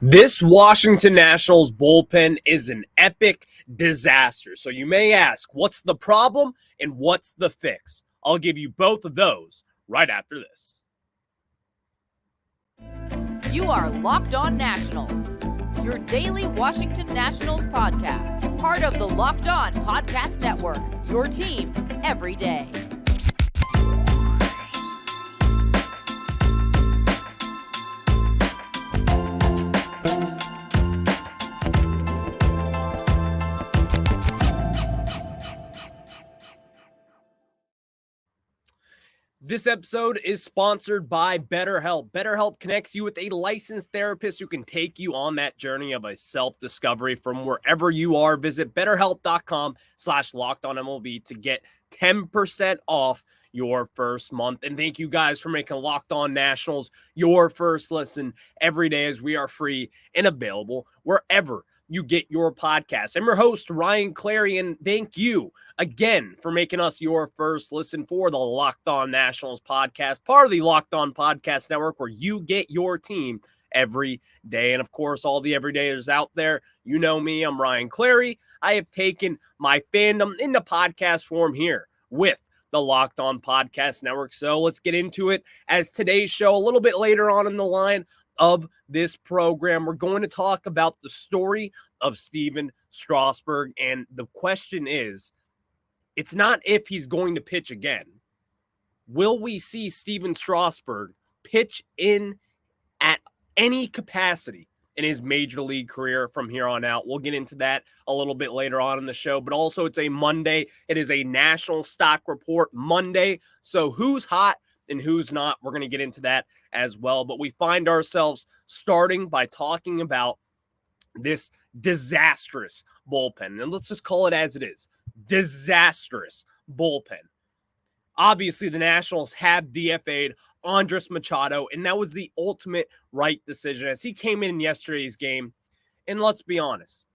This Washington Nationals bullpen is an epic disaster. So you may ask, what's the problem and what's the fix? I'll give you both of those right after this. You are Locked On Nationals, your daily Washington Nationals podcast, part of the Locked On Podcast Network, your team every day. This episode is sponsored by BetterHelp. BetterHelp connects you with a licensed therapist who can take you on that journey of a self-discovery from wherever you are. Visit BetterHelp.com/LockedOnMLB to get 10% off your first month. And thank you guys for making Locked On Nationals your first listen every day, as we are free and available wherever you get your podcast. I'm your host, Ryan Clary, and thank you again for making us your first listen for the Locked On Nationals podcast, part of the Locked On Podcast Network, where you get your team every day. And of course, all the everydayers out there, you know me, I'm Ryan Clary. I have taken my fandom into podcast form here with the Locked On Podcast Network. So let's get into it, as today's show, a little bit later on in the line of this program, we're going to talk about the story of Stephen Strasburg. And the question is, it's not if he's going to pitch again. Will we see Stephen Strasburg pitch in at any capacity in his major league career from here on out? We'll get into that a little bit later on in the show, but also it's a Monday. It is a National Stock Report Monday. So who's hot and who's not? We're going to get into that as well. But we find ourselves starting by talking about this disastrous bullpen. And let's just call it as it is. Disastrous bullpen. Obviously, the Nationals have DFA'd Andres Machado, and that was the ultimate right decision as he came in yesterday's game. And let's be honest,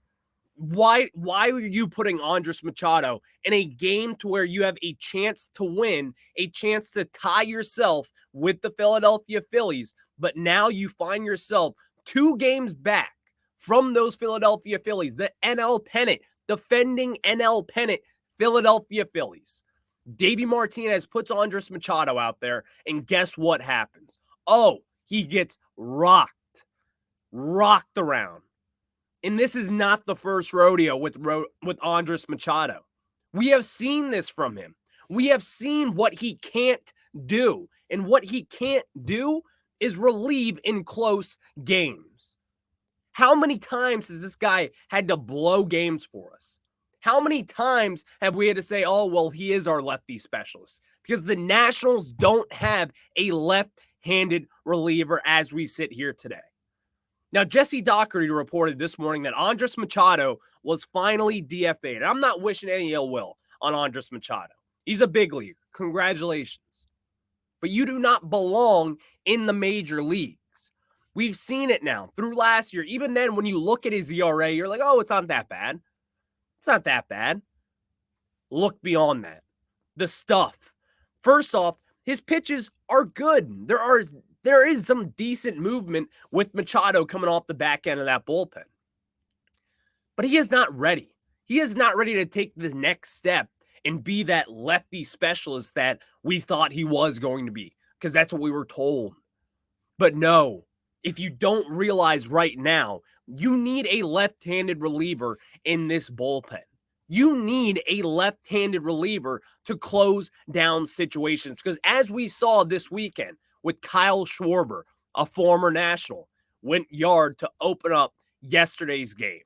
why are you putting Andres Machado in a game to where you have a chance to win, a chance to tie yourself with the Philadelphia Phillies, but now you find yourself 2 games back from those Philadelphia Phillies, the NL pennant, defending NL pennant Philadelphia Phillies? Davey Martinez puts Andres Machado out there, and guess what happens? Oh, he gets rocked around. And this is not the first rodeo with Andres Machado. We have seen this from him. We have seen what he can't do. And what he can't do is relieve in close games. How many times has this guy had to blow games for us? How many times have we had to say, oh, well, he is our lefty specialist? Because the Nationals don't have a left-handed reliever as we sit here today. Now, Jesse Doherty reported this morning that Andres Machado was finally DFA'd. I'm not wishing any ill will on Andres Machado. He's a big leaguer. Congratulations. But you do not belong in the major leagues. We've seen it now through last year. Even then, when you look at his ERA, you're like, oh, it's not that bad. It's not that bad. Look beyond that. The stuff. First off, his pitches are good. There is some decent movement with Machado coming off the back end of that bullpen. But he is not ready. He is not ready to take the next step and be that lefty specialist that we thought he was going to be, because that's what we were told. But no, if you don't realize right now, you need a left-handed reliever in this bullpen. You need a left-handed reliever to close down situations, because as we saw this weekend with Kyle Schwarber, a former National, went yard to open up yesterday's game,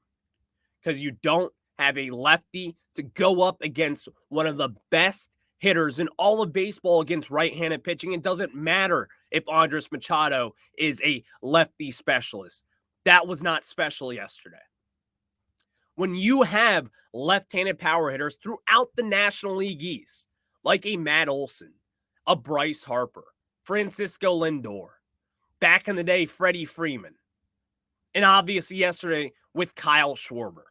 because you don't have a lefty to go up against one of the best hitters in all of baseball against right-handed pitching. It doesn't matter if Andres Machado is a lefty specialist. That was not special yesterday. When you have left-handed power hitters throughout the National League East, like a Matt Olson, a Bryce Harper, Francisco Lindor, back in the day, Freddie Freeman, and obviously yesterday with Kyle Schwarber,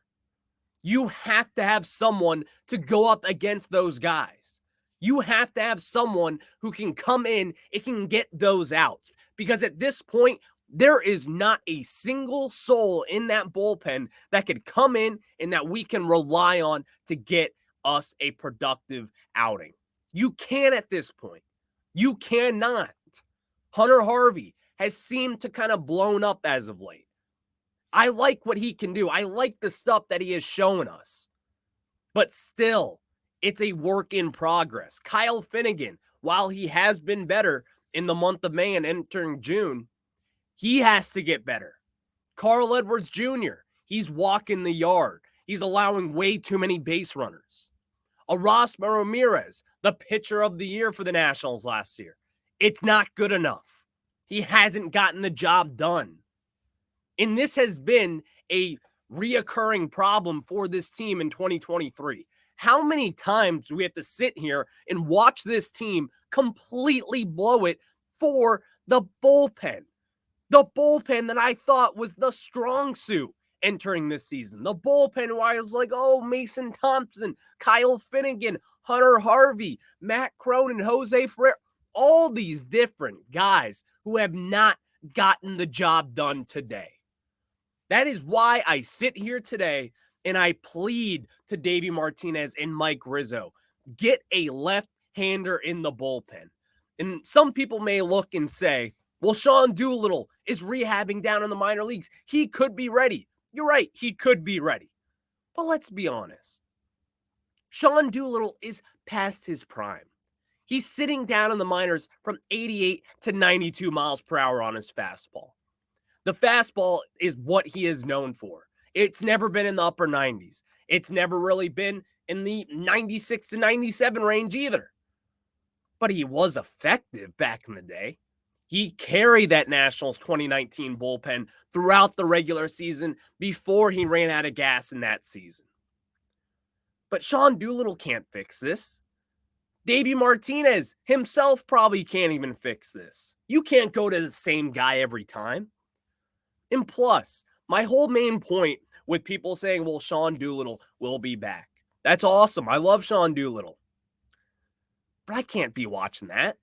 you have to have someone to go up against those guys. You have to have someone who can come in and can get those outs. Because at this point, There is not a single soul in that bullpen that could come in and that we can rely on to get us a productive outing. You can at this point. You cannot. Hunter Harvey has seemed to kind of blown up as of late. I like what he can do. I like the stuff that he has shown us. But still, it's a work in progress. Kyle Finnegan, while he has been better in the month of May and entering June, he has to get better. Carl Edwards Jr., he's walking the yard. He's allowing way too many base runners. Erasmo Ramirez, the pitcher of the year for the Nationals last year. It's not good enough. He hasn't gotten the job done. And this has been a reoccurring problem for this team in 2023. How many times do we have to sit here and watch this team completely blow it for the bullpen? The bullpen that I thought was the strong suit entering this season. The bullpen where I was like, oh, Mason Thompson, Kyle Finnegan, Hunter Harvey, Matt Cronin, Jose Ferrer, all these different guys who have not gotten the job done today. That is why I sit here today and I plead to Davey Martinez and Mike Rizzo, get a left-hander in the bullpen. And some people may look and say, well, Sean Doolittle is rehabbing down in the minor leagues. He could be ready. You're right, he could be ready. But let's be honest. Sean Doolittle is past his prime. He's sitting down in the minors from 88 to 92 miles per hour on his fastball. The fastball is what he is known for. It's never been in the upper 90s. It's never really been in the 96 to 97 range either. But he was effective back in the day. He carried that Nationals 2019 bullpen throughout the regular season before he ran out of gas in that season. But Sean Doolittle can't fix this. Davey Martinez himself probably can't even fix this. You can't go to the same guy every time. And plus, my whole main point with people saying, well, Sean Doolittle will be back. That's awesome. I love Sean Doolittle. But I can't be watching that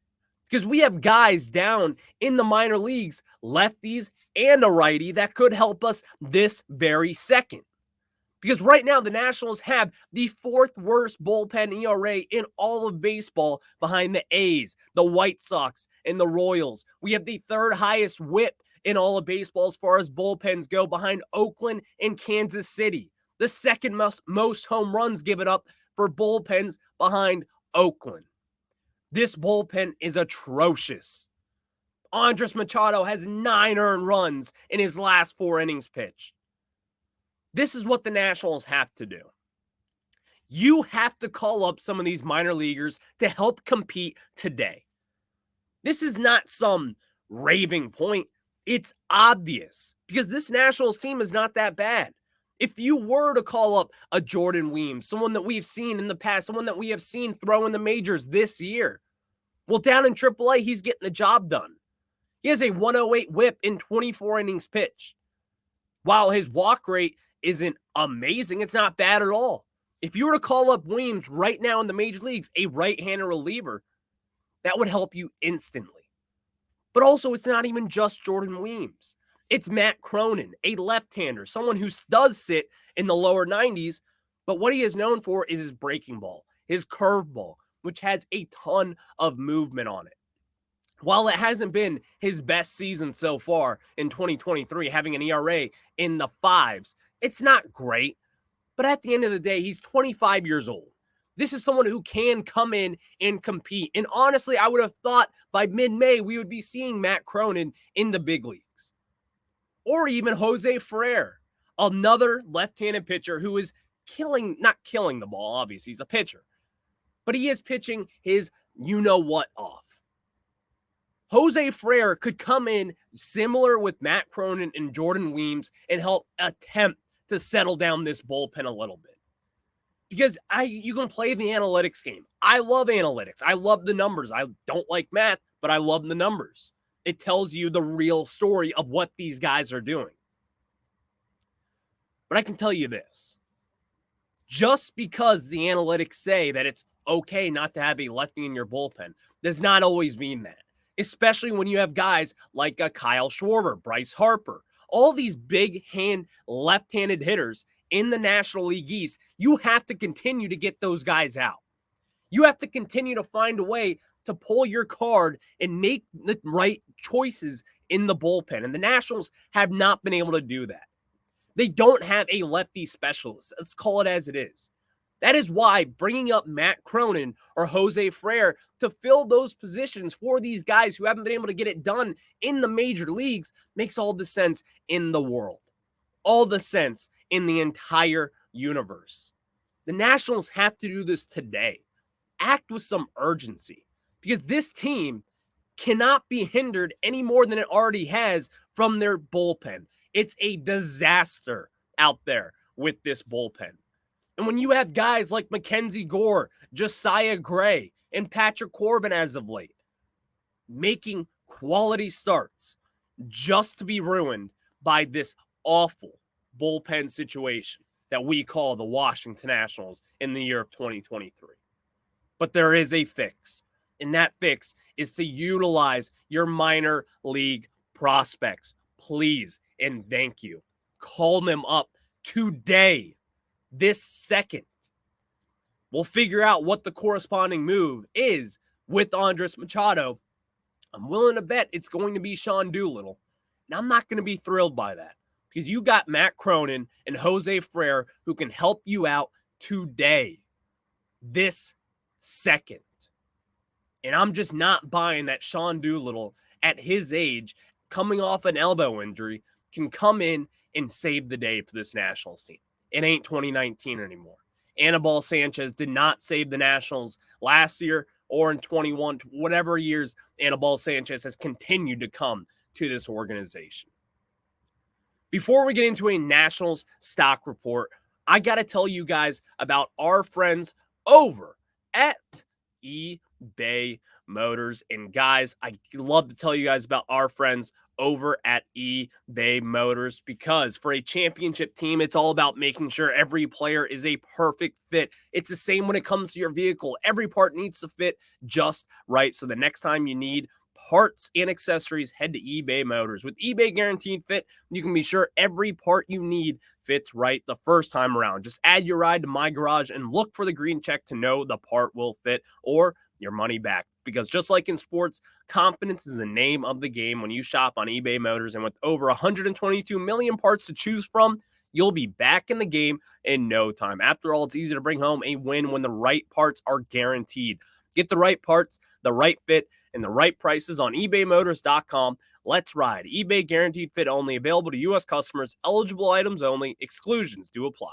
because we have guys down in the minor leagues, lefties and a righty, that could help us this very second. Because right now, the Nationals have the fourth worst bullpen ERA in all of baseball behind the A's, the White Sox, and the Royals. We have the third highest whip in all of baseball as far as bullpens go behind Oakland and Kansas City. The second most home runs given up for bullpens behind Oakland. This bullpen is atrocious. Andres Machado has 9 earned runs in his last 4 innings pitched. This is what the Nationals have to do. You have to call up some of these minor leaguers to help compete today. This is not some raving point. It's obvious because this Nationals team is not that bad. If you were to call up a Jordan Weems, someone that we've seen in the past, someone that we have seen throw in the majors this year, well, down in AAA, he's getting the job done. He has a 108 whip in 24 innings pitched. While his walk rate isn't amazing, it's not bad at all. If you were to call up Weems right now in the major leagues, a right-hander reliever, that would help you instantly. But also, it's not even just Jordan Weems. It's Matt Cronin, a left-hander, someone who does sit in the lower 90s, but what he is known for is his breaking ball, his curveball, which has a ton of movement on it. While it hasn't been his best season so far in 2023, having an ERA in the 5s, it's not great. But at the end of the day, he's 25 years old. This is someone who can come in and compete. And honestly, I would have thought by mid-May, we would be seeing Matt Cronin in the big leagues. Or even Jose Ferrer, another left-handed pitcher who is not killing the ball, obviously, he's a pitcher. But he is pitching his you-know-what off. Jose Ferrer could come in similar with Matt Cronin and Jordan Weems and help attempt to settle down this bullpen a little bit. Because you can play the analytics game. I love analytics. I love the numbers. I don't like math, but I love the numbers. It tells you the real story of what these guys are doing. But I can tell you this. Just because the analytics say that it's okay not to have a lefty in your bullpen does not always mean that. especially when you have guys like Kyle Schwarber, Bryce Harper, all these big hand left-handed hitters in the National League East. You have to continue to get those guys out. You have to continue to find a way to pull your card and make the right choices in the bullpen. And the Nationals have not been able to do that. They don't have a lefty specialist. Let's call it as it is. That is why bringing up Matt Cronin or Jose Frere to fill those positions for these guys who haven't been able to get it done in the major leagues makes all the sense in the world. All the sense in the entire universe. The Nationals have to do this today. Act with some urgency, because this team cannot be hindered any more than it already has from their bullpen. It's a disaster out there with this bullpen. And when you have guys like Mackenzie Gore, Josiah Gray, and Patrick Corbin as of late, making quality starts just to be ruined by this awful bullpen situation that we call the Washington Nationals in the year of 2023. But there is a fix, and that fix is to utilize your minor league prospects. Please and thank you. Call them up today, this second. We'll figure out what the corresponding move is with Andres Machado. I'm willing to bet it's going to be Sean Doolittle, and I'm not going to be thrilled by that, because you got Matt Cronin and Jose Frere who can help you out today, this second. And I'm just not buying that Sean Doolittle, at his age, coming off an elbow injury, can come in and save the day for this Nationals team. It ain't 2019 anymore. Anibal Sanchez did not save the Nationals last year or in 21, whatever years Anibal Sanchez has continued to come to this organization. Before we get into a Nationals stock report, I got to tell you guys about our friends over at eBay Motors. And guys, I love to tell you guys about our friends over at eBay Motors, because for a championship team, it's all about making sure every player is a perfect fit. It's the same when it comes to your vehicle. Every part needs to fit just right. So the next time you need parts and accessories, head to eBay Motors. With eBay Guaranteed Fit, you can be sure every part you need fits right the first time around. Just add your ride to My Garage and look for the green check to know the part will fit, or your money back. Because just like in sports, confidence is the name of the game when you shop on eBay Motors. And with over 122 million parts to choose from, you'll be back in the game in no time. After all, it's easy to bring home a win when the right parts are guaranteed. Get the right parts, the right fit, and the right prices on ebaymotors.com. Let's ride. eBay Guaranteed Fit only. Available to U.S. customers. Eligible items only. Exclusions do apply.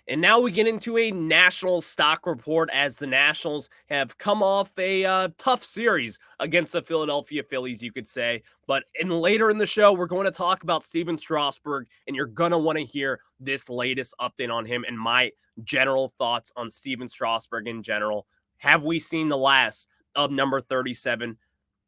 And now we get into a national stock report, as the Nationals have come off a tough series against the Philadelphia Phillies, you could say. But later in the show, we're going to talk about Stephen Strasburg, and you're going to want to hear this latest update on him and my general thoughts on Stephen Strasburg in general. Have we seen the last of number 37,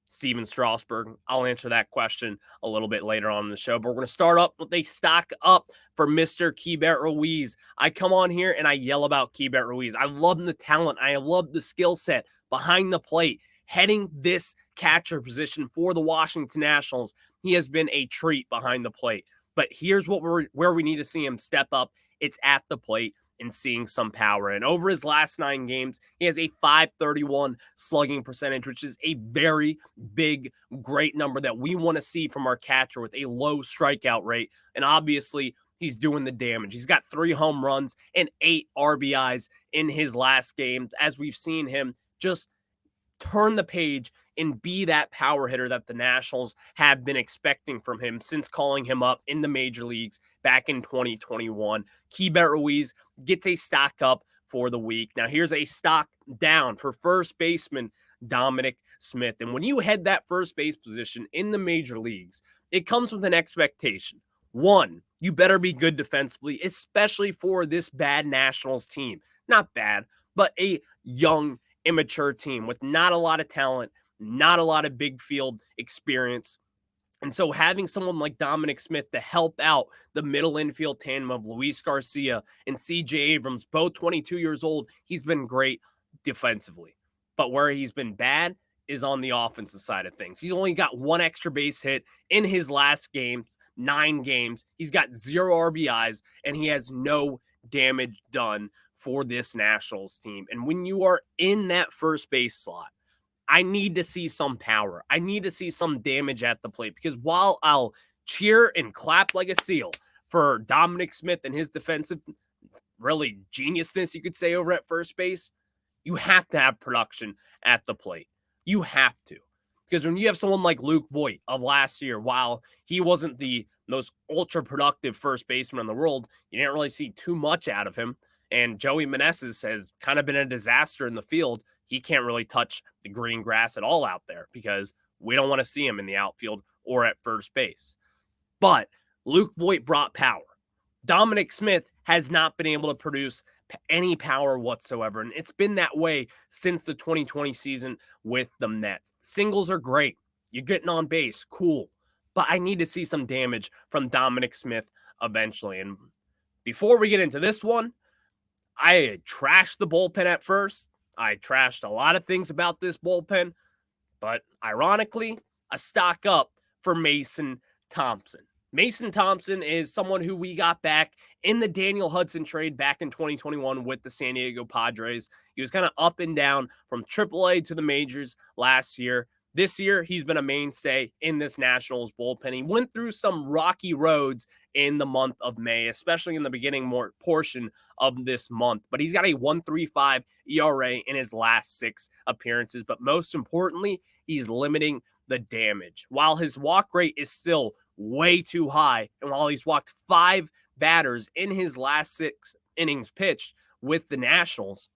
Stephen Strasburg? I'll answer that question a little bit later on in the show, but we're going to start up with a stock up for Mr. Keibert Ruiz. I come on here and I yell about Keibert Ruiz. I love the talent. I love the skill set behind the plate, heading this catcher position for the Washington Nationals. He has been a treat behind the plate, but here's where we need to see him step up. It's at the plate and seeing some power. And over his last 9 games, he has a .531 slugging percentage, which is a very big, great number that we want to see from our catcher with a low strikeout rate. And obviously, he's doing the damage. He's got 3 home runs and 8 RBIs in his last game, as we've seen him just turn the page and be that power hitter that the Nationals have been expecting from him since calling him up in the major leagues back in 2021. Keibert Ruiz gets a stock up for the week. Now here's a stock down for first baseman Dominic Smith. And when you head that first base position in the major leagues, it comes with an expectation. 1, you better be good defensively, especially for this bad Nationals team. Not bad, but a young, immature team with not a lot of talent, not a lot of big field experience. And so having someone like Dominic Smith to help out the middle infield tandem of Luis Garcia and CJ Abrams, both 22 years old, he's been great. defensively. But where he's been bad is on the offensive side of things. He's only got one extra base hit in his last games, 9 games. He's got 0 RBIs, and he has no damage done for this Nationals team. And when you are in that first base slot, I need to see some power. I need to see some damage at the plate, because while I'll cheer and clap like a seal for Dominic Smith and his defensive, really geniusness, you could say, over at first base, you have to have production at the plate. You have to. Because when you have someone like Luke Voit of last year, while he wasn't the most ultra-productive first baseman in the world, you didn't really see too much out of him. And Joey Meneses has kind of been a disaster in the field. He can't really touch the green grass at all out there because we don't want to see him in the outfield or at first base. But Luke Voit brought power. Dominic Smith has not been able to produce any power whatsoever, and it's been that way since the 2020 season with the Mets. Singles are great. You're getting on base. Cool. But I need to see some damage from Dominic Smith eventually. And before we get into this one, I trashed the bullpen at first. I trashed a lot of things about this bullpen, but ironically, a stock up for Mason Thompson. Mason Thompson is someone who we got back in the Daniel Hudson trade back in 2021 with the San Diego Padres. He was kind of up and down from AAA to the majors last year. This year, he's been a mainstay in this Nationals bullpen. He went through some rocky roads in the month of May, especially in the beginning portion of this month. But he's got a 1.35 ERA in his last 6 appearances. But most importantly, he's limiting the damage. While his walk rate is still way too high, and while he's walked 5 batters in his last 6 innings pitched with the Nationals,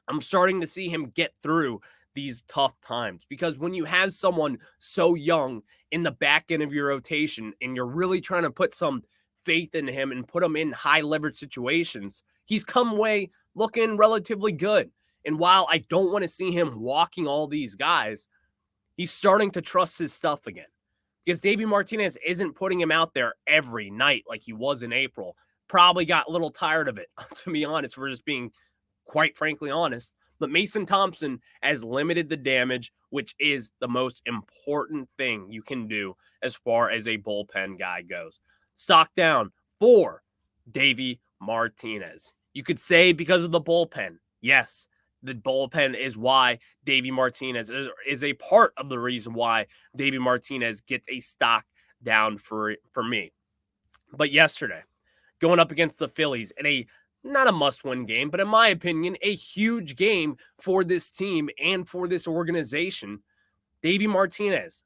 I'm starting to see him get through these tough times. Because when you have someone so young in the back end of your rotation and you're really trying to put some faith in him and put him in high leverage situations, he's come away looking relatively good. And while I don't want to see him walking all these guys, he's starting to trust his stuff again. Because Davey Martinez isn't putting him out there every night like he was in April. Probably got a little tired of it, to be honest. We're just being quite frankly honest. But Mason Thompson has limited the damage, which is the most important thing you can do as far as a bullpen guy goes. Stock down for Davey Martinez. You could say because of the bullpen. Yes, the bullpen is why Davey Martinez is a part of the reason why Davey Martinez gets a stock down for me. But yesterday, going up against the Phillies in not a must-win game, but in my opinion, a huge game for this team and for this organization, Davey Martinez,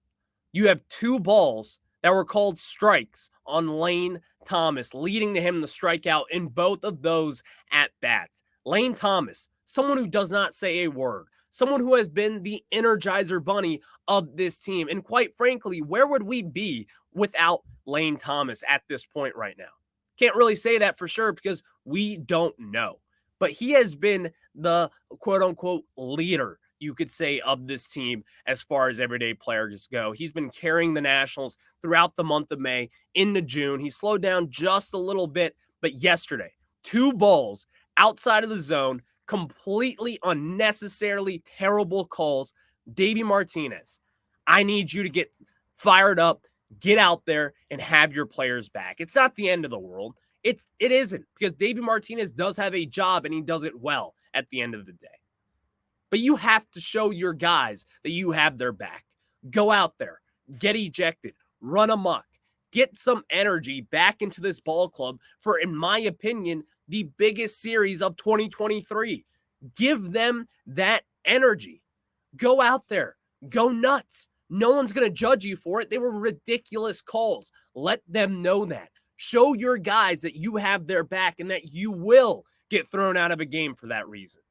you have 2 balls that were called strikes on Lane Thomas, leading to him to strike out in both of those at-bats. Lane Thomas, someone who does not say a word, someone who has been the Energizer Bunny of this team. And quite frankly, where would we be without Lane Thomas at this point right now? Can't really say that for sure because we don't know. But he has been the quote-unquote leader, you could say, of this team as far as everyday players go. He's been carrying the Nationals throughout the month of May into June. He slowed down just a little bit, but yesterday, 2 balls outside of the zone, completely unnecessarily terrible calls. Davey Martinez, I need you to get fired up, get out there, and have your players back. It's not the end of the world. It isn't, because Davey Martinez does have a job and he does it well at the end of the day. But you have to show your guys that you have their back. Go out there, get ejected, run amok, get some energy back into this ball club for, in my opinion, the biggest series of 2023. Give them that energy. Go out there, go nuts. No one's going to judge you for it. They were ridiculous calls. Let them know that. Show your guys that you have their back and that you will get thrown out of a game for that reason.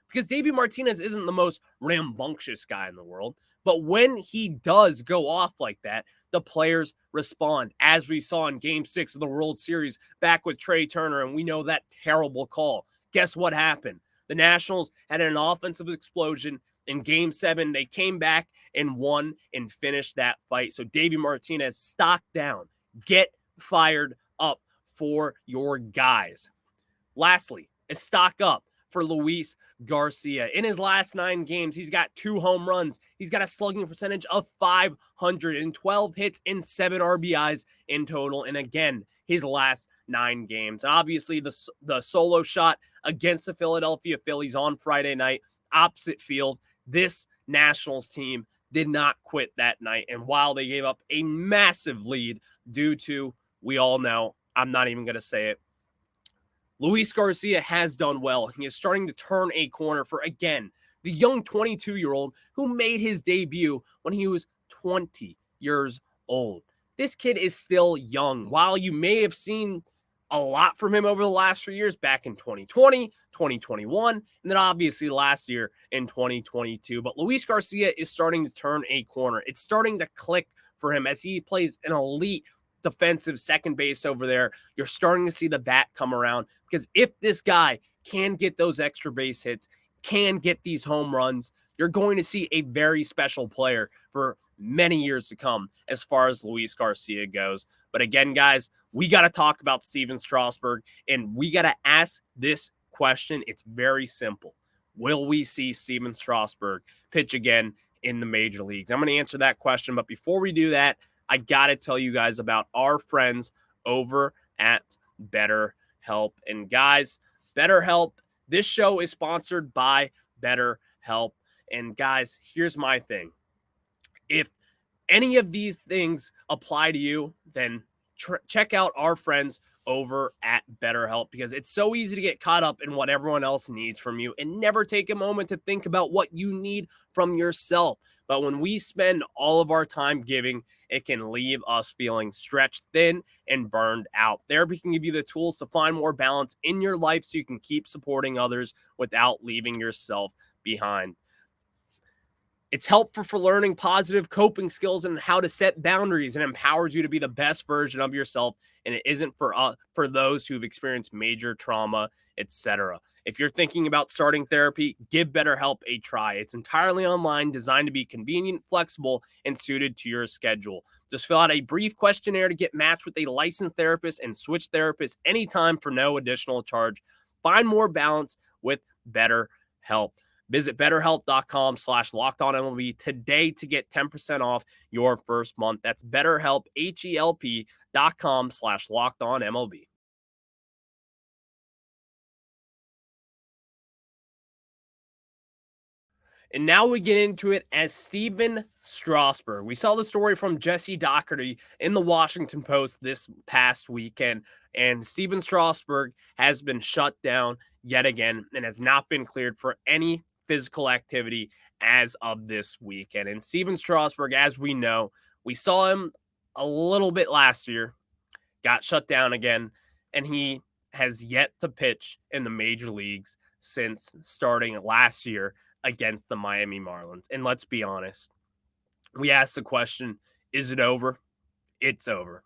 Because Davey Martinez isn't the most rambunctious guy in the world, but when he does go off like that, the players respond, as we saw in Game 6 of the World Series back with Trey Turner, and we know that terrible call. Guess what happened? The Nationals had an offensive explosion. In Game 7, they came back and won and finished that fight. So Davey Martinez, stock down. Get fired up for your guys. Lastly, a stock up for Luis Garcia. In his last 9 games, he's got 2 home runs. He's got a slugging percentage of .512 hits and 7 RBIs in total. And again, his last 9 games. Obviously, the solo shot against the Philadelphia Phillies on Friday night, opposite field. This Nationals team did not quit that night. And while they gave up a massive lead due to, we all know, I'm not even going to say it, Luis Garcia has done well. He is starting to turn a corner for, again, the young 22-year-old who made his debut when he was 20 years old. This kid is still young. While you may have seen a lot from him over the last 3 years, back in 2020, 2021, and then obviously last year in 2022. But Luis Garcia is starting to turn a corner. It's starting to click for him as he plays an elite defensive second base over there. You're starting to see the bat come around, because if this guy can get those extra base hits, can get these home runs, you're going to see a very special player for many years to come as far as Luis Garcia goes. But again, guys, we got to talk about Stephen Strasburg, and we got to ask this question. It's very simple. Will we see Stephen Strasburg pitch again in the major leagues? I'm going to answer that question. But before we do that, I got to tell you guys about our friends over at BetterHelp. And guys, BetterHelp, this show is sponsored by BetterHelp. And guys, here's my thing. If any of these things apply to you, then check out our friends over at BetterHelp, because it's so easy to get caught up in what everyone else needs from you and never take a moment to think about what you need from yourself. But when we spend all of our time giving, it can leave us feeling stretched thin and burned out. Therapy can give you the tools to find more balance in your life so you can keep supporting others without leaving yourself behind. It's helpful for learning positive coping skills and how to set boundaries, and empowers you to be the best version of yourself. And it isn't for those who've experienced major trauma, etc. If you're thinking about starting therapy, give BetterHelp a try. It's entirely online, designed to be convenient, flexible, and suited to your schedule. Just fill out a brief questionnaire to get matched with a licensed therapist and switch therapists anytime for no additional charge. Find more balance with BetterHelp. Visit BetterHelp.com/LockedOnMLB today to get 10% off your first month. That's BetterHelp, HELP.com/LockedOnMLB. And now we get into it as Stephen Strasburg. We saw the story from Jesse Doherty in the Washington Post this past weekend, and Stephen Strasburg has been shut down yet again and has not been cleared for any physical activity as of this weekend. And Stephen Strasburg, as we know, we saw him a little bit last year, got shut down again, and he has yet to pitch in the major leagues since starting last year against the Miami Marlins. And let's be honest, we asked the question, is it over? It's over.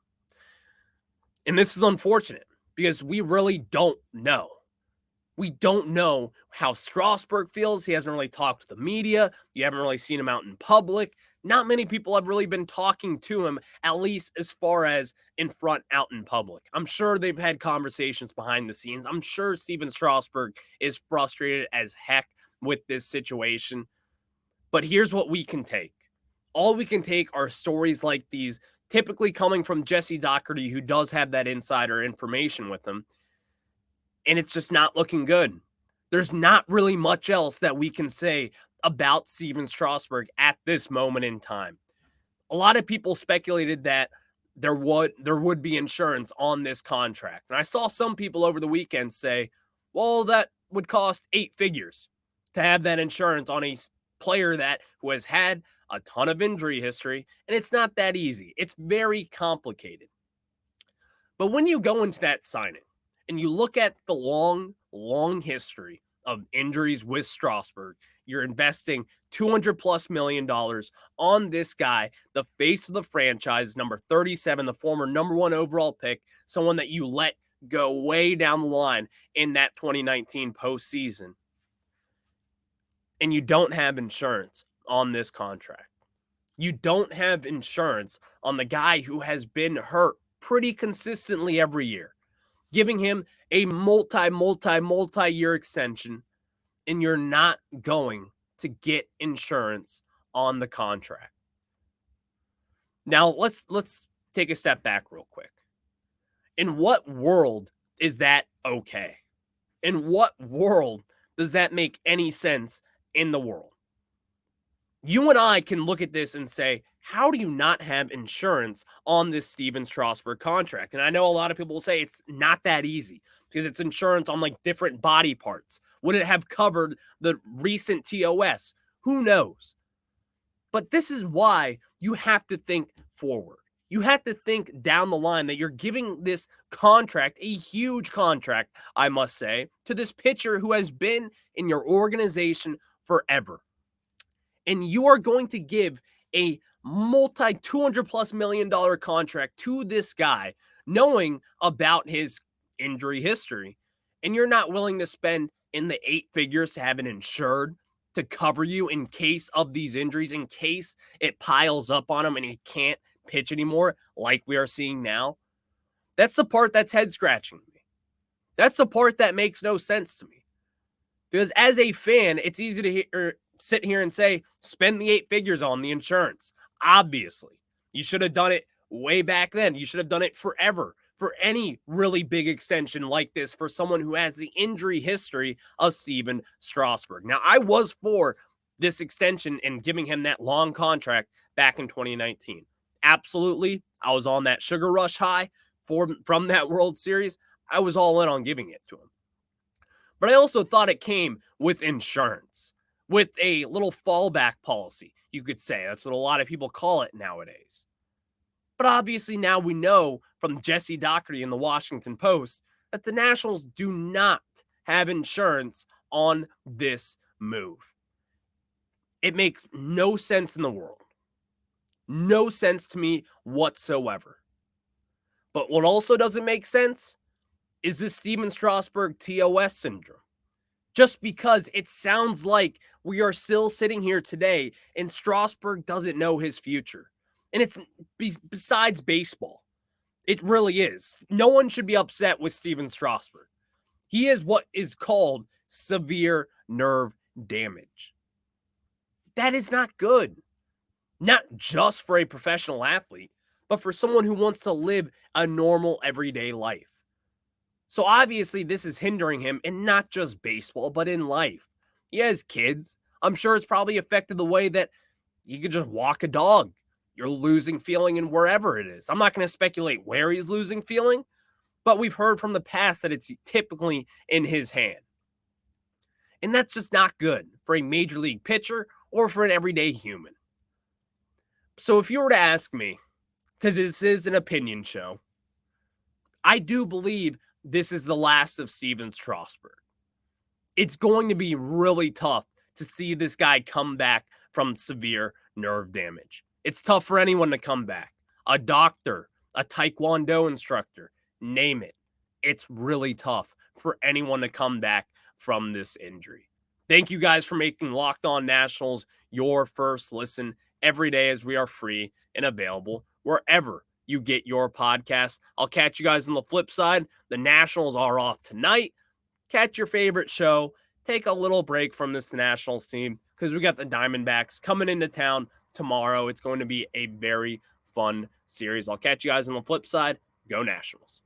And this is unfortunate because we really don't know. We don't know how Strasburg feels. He hasn't really talked to the media. You haven't really seen him out in public. Not many people have really been talking to him, at least as far as in front, out in public. I'm sure they've had conversations behind the scenes. I'm sure Stephen Strasburg is frustrated as heck with this situation. But here's what we can take. All we can take are stories like these, typically coming from Jesse Doherty, who does have that insider information with him. And it's just not looking good. There's not really much else that we can say about Stephen Strasburg at this moment in time. A lot of people speculated that there would be insurance on this contract. And I saw some people over the weekend say, well, that would cost 8 figures to have that insurance on a player who has had a ton of injury history. And it's not that easy. It's very complicated. But when you go into that signing, and you look at the long history of injuries with Strasburg, you're investing $200+ million on this guy, the face of the franchise, number 37, the former number 1 overall pick, someone that you let go way down the line in that 2019 postseason. And you don't have insurance on this contract. You don't have insurance on the guy who has been hurt pretty consistently every year, giving him a multi-year extension and you're not going to get insurance on the contract. Now, let's take a step back real quick. In what world is that okay? In what world does that make any sense in the world? You and I can look at this and say, how do you not have insurance on this Steven Strasburg contract? And I know a lot of people will say it's not that easy because it's insurance on like different body parts. Would it have covered the recent TOS? Who knows? But this is why you have to think forward. You have to think down the line that you're giving this contract, a huge contract, I must say, to this pitcher who has been in your organization forever. And you are going to give a multi $200+ million contract to this guy, knowing about his injury history. And you're not willing to spend in the 8 figures to have it insured to cover you in case of these injuries, in case it piles up on him and he can't pitch anymore, like we are seeing now. That's the part that's head scratching me. That's the part that makes no sense to me. Because as a fan, it's easy to sit here and say, spend the 8 figures on the insurance. Obviously, you should have done it way back then. You should have done it forever for any really big extension like this for someone who has the injury history of Steven Strasburg. Now, I was for this extension and giving him that long contract back in 2019. Absolutely, I was on that sugar rush high from that World Series. I was all in on giving it to him. But I also thought it came with insurance, with a little fallback policy, you could say. That's what a lot of people call it nowadays. But obviously now we know from Jesse Doherty in the Washington Post that the Nationals do not have insurance on this move. It makes no sense in the world. No sense to me whatsoever. But what also doesn't make sense is this Steven Strasburg TOS syndrome. Just because it sounds like we are still sitting here today and Strasburg doesn't know his future. And it's besides baseball. It really is. No one should be upset with Steven Strasburg. He is what is called severe nerve damage. That is not good. Not just for a professional athlete, but for someone who wants to live a normal everyday life. So obviously this is hindering him in not just baseball, but in life. He has kids. I'm sure it's probably affected the way that he could just walk a dog. You're losing feeling in wherever it is. I'm not going to speculate where he's losing feeling, but we've heard from the past that it's typically in his hand. And that's just not good for a major league pitcher or for an everyday human. So if you were to ask me, because this is an opinion show, I do believe this is the last of Steven Strasburg. It's going to be really tough to see this guy come back from severe nerve damage. It's tough for anyone to come back. A doctor, a taekwondo instructor, name it. It's really tough for anyone to come back from this injury. Thank you guys for making Locked On Nationals your first listen every day, as we are free and available wherever you get your podcast. I'll catch you guys on the flip side. The Nationals are off tonight. Catch your favorite show. Take a little break from this Nationals team because we got the Diamondbacks coming into town tomorrow. It's going to be a very fun series. I'll catch you guys on the flip side. Go Nationals.